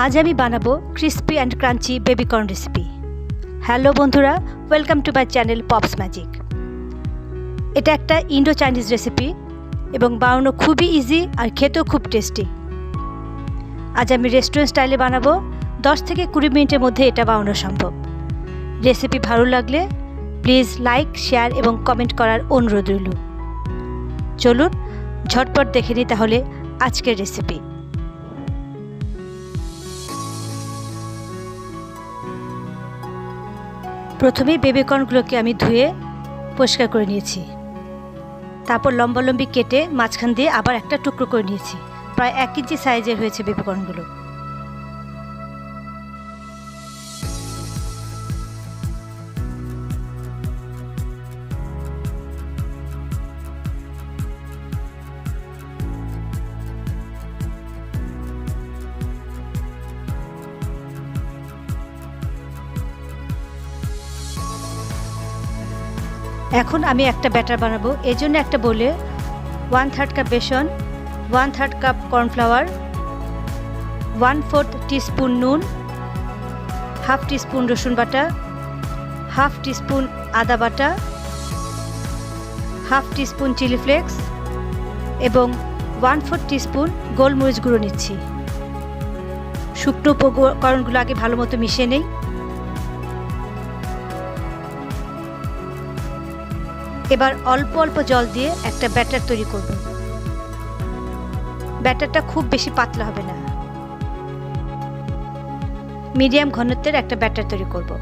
आज আমি বানাবো crispy and crunchy baby corn recipe. Hello বন্ধুরা, welcome to my channel Pops Magic. এটা একটা ইন্ডো চাইনিজ রেসিপি এবং বানানো খুবই ইজি আর খেতেও খুব টেস্টি। আজ আমি রেস্টুরেন্ট স্টাইলে বানাবো। 10 থেকে 20 মিনিটের মধ্যে এটা বানানো সম্ভব। রেসিপি ভালো লাগলে প্লিজ লাইক, শেয়ার এবং কমেন্ট করার অনুরোধ রইল। চলুন ঝটপট দেখে নিই তাহলে আজকের রেসিপি। প্রথমেই বেবিকর্নগুলোকে আমি ধুয়ে পরিষ্কার করে নিয়েছি। তারপর লম্বা লম্বি কেটে মাঝখান দিয়ে আবার একটা টুকরো করে নিয়েছি। প্রায় 1 ইঞ্চি সাইজের হয়েছে বেবিকর্নগুলো। এখন আমি একটা ব্যাটার বানাবো। এর জন্য একটা বলে 1/3 কাপ বেসন, 1/3 কাপ কর্নফ্লাওয়ার, 1/4 টিস্পুন নুন, 1/2 টিস্পুন রসুন বাটা, 1/2 টিস্পুন আদা বাটা, 1/2 টিস্পুন চিলি ফ্লেক্স এবং 1/4 টিস্পুন গোলমরিচ গুঁড়ো নিচ্ছি। শুকনো উপকরণগুলো আগে ভালো মতো মিশিয়ে নেই। এবার অল্প অল্প জল দিয়ে একটা ব্যাটার তৈরি করব। ব্যাটারটা খুব বেশি পাতলা হবে না, মিডিয়াম ঘনত্বের একটা ব্যাটার তৈরি করব।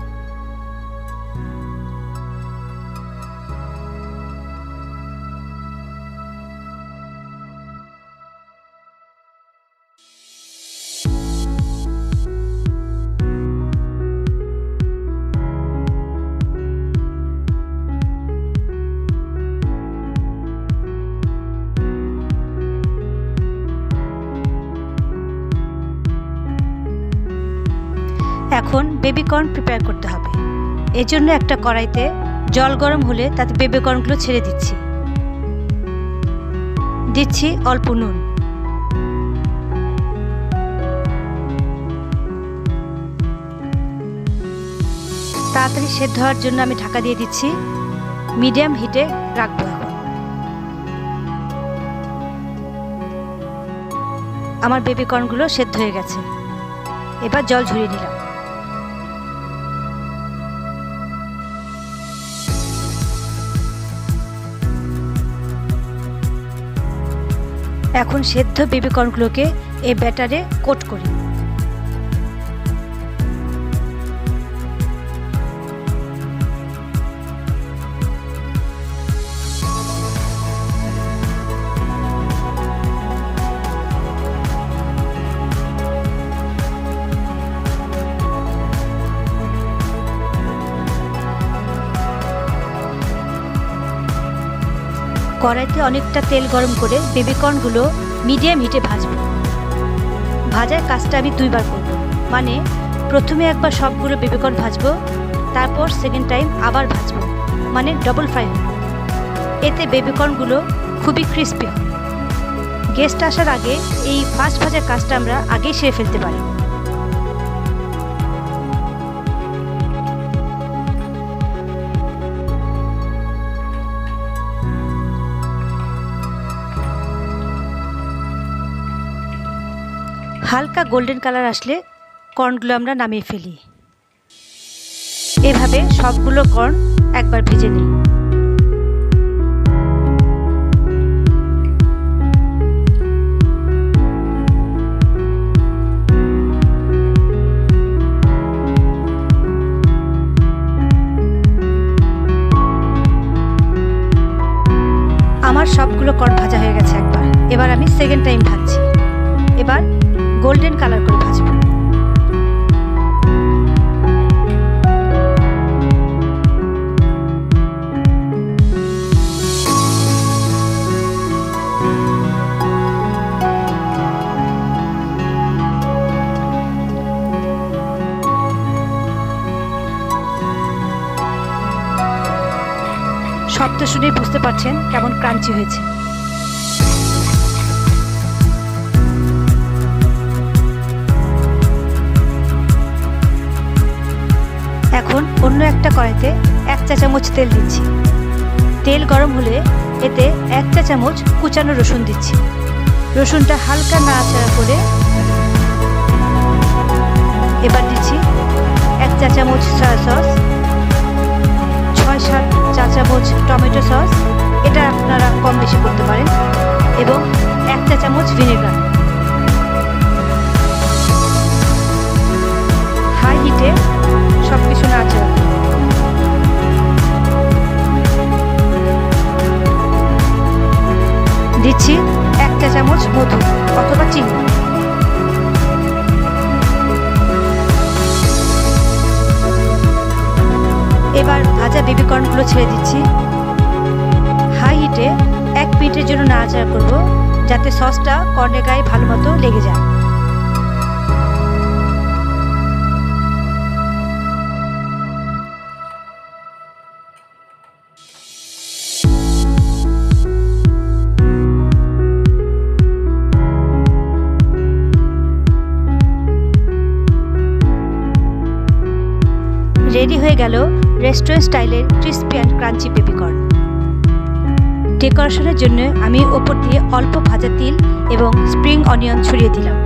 এখন বেবিকর্ন প্রিপেয়ার করতে হবে। এর জন্য একটা কড়াইতে জল গরম হলে তাতে বেবিকর্নগুলো ছেড়ে দিচ্ছি অল্প নুন। তাড়াতাড়ি সেদ্ধ হওয়ার জন্য আমি ঢাকা দিয়ে দিচ্ছি। মিডিয়াম হিটে রাখবো। এখন আমার বেবিকর্নগুলো সেদ্ধ হয়ে গেছে। এবার জল ঝরিয়ে নিলাম। এখন সেদ্ধ বেবিকর্নগুলোকে এই ব্যাটারে কোট করি। কড়াইতে অনেকটা তেল গরম করে বেবিকর্নগুলো মিডিয়াম হিটে ভাজবো। ভাজার কাজটা আমি 2 বার করব। মানে প্রথমে একবার সবগুলো বেবিকর্ন ভাজবো, তারপর সেকেন্ড টাইম আবার ভাজবো, মানে ডবল ফ্রাই হবে। এতে বেবিকর্নগুলো খুবই ক্রিস্পি হয়। গেস্ট আসার আগে এই ফার্স্ট ভাজার কাজটা আমরা আগেই সেরে ফেলতে পারি। হালকা গোল্ডেন কালার আসলে কর্নগুলো আমরা নামিয়ে ফেলি। এভাবে সবগুলো কর্ন একবার ভেজে নিই। আমার সবগুলো কর্ন ভাজা হয়ে গেছে একবার। এবার আমি সেকেন্ড টাইম ভাজছি। এবার গোল্ডেন কালার করে ভাজবো। শব্দ শুনে বুঝতে পারছেন কেমন ক্রাঞ্চি হয়েছে। কড়াইতে 1 চা চামচ তেল দিচ্ছি। তেল গরম হলে এতে 1 চা চামচ কুচানো রসুন দিচ্ছি। রসুনটা হালকা নাড়াচাড়া করে এবার দিচ্ছি 1 চা চামচ সয়া সস, 6-7 চা চামচ টমেটো সস, এটা আপনারা কম বেশি করতে পারেন, এবং 1 চা চামচ ভিনেগার। হাই হিটে সব কিছু নাড়াচাড়া দিচ্ছি 1 চা চামচ মধু অথবা চিনি। এবার ভাজা বেবিকর্নগুলো ছেড়ে দিচ্ছি। হাই হিটে 1 মিনিটের জন্য নাড়াচাড়া করব, যাতে সসটা কর্নের গায়ে ভালো মতো লেগে যায়। রেডি হয়ে গেল রেস্টুরেন্ট স্টাইলের ক্রিস্পি অ্যান্ড ক্রাঞ্চি বেবিকর্ন। ডেকোরেশনের জন্য আমি ওপর দিয়ে অল্প ভাজা তিল এবং স্প্রিং অনিয়ন ছড়িয়ে দিলাম।